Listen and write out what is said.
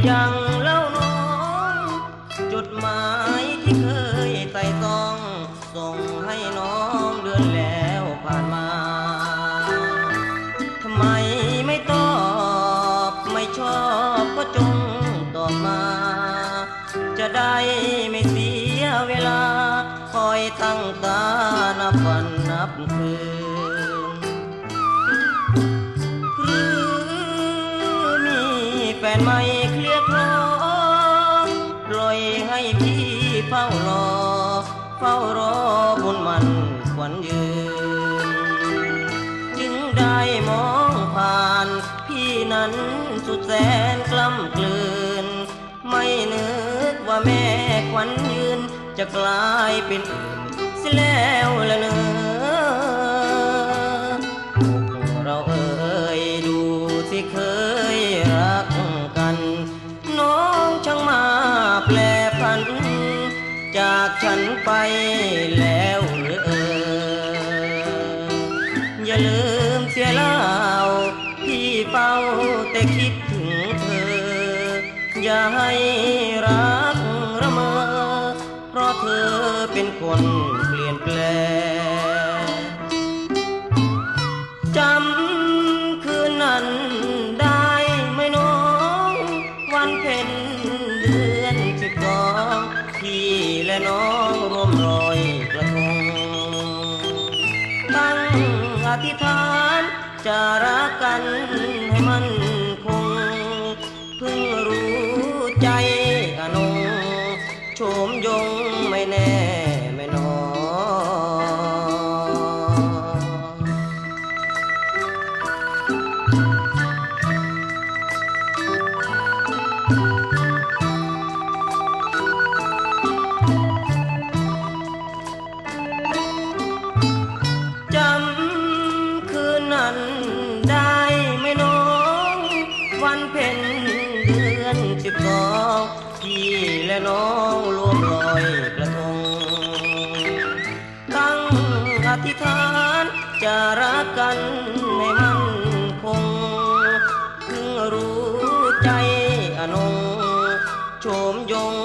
ยังเล่าน้องจดหมายที่เคยไต่ต้องส่งให้น้องเดือนแล้วผ่านมาทำไมไม่ตอบไม่ชอบก็จงตอบมาจะได้ไม่เสียเวลาคอยตั้งตานับวันนับคืนหรือมีแฟนใหม่เคลียร์คลอปล่อยให้พี่เฝ้ารอเฝ้ารอบนมันขวัญยืนจึงได้มองผ่านพี่นั้นสุดแสนกล้ำกลืนไม่นึกว่าแม่ขวัญยืนจะกลายเป็นเสียแล้วละเนอเราเอ่ยดูสิเคยรักกันน้องช่างมาแปรผันจากฉันไปแล้วหรืออย่าลืมเสียแล้วพี่เฝ้าแต่คิดถึงเธออย่าให้รักระเมอเพราะเธอเป็นคนเปลี่ยนแปลงจำคืนนั้นได้ไหมน้องวันเพ็ญเดือน12พี่และน้องร่วมรอยกระทงตั้งอธิษฐานจะรักกันให้มันคงเพิ่งรู้ใจอนงโฉมยงไม่แน่ไม่นจำคืนนั้นได้ไหมน้องวันเพ็ญเดือน12พี่และน้องร่วมลอยกระทงตั้งอธิษฐานจะรักกันให้มันคงเพิ่งรู้ใจอนงโฉมยง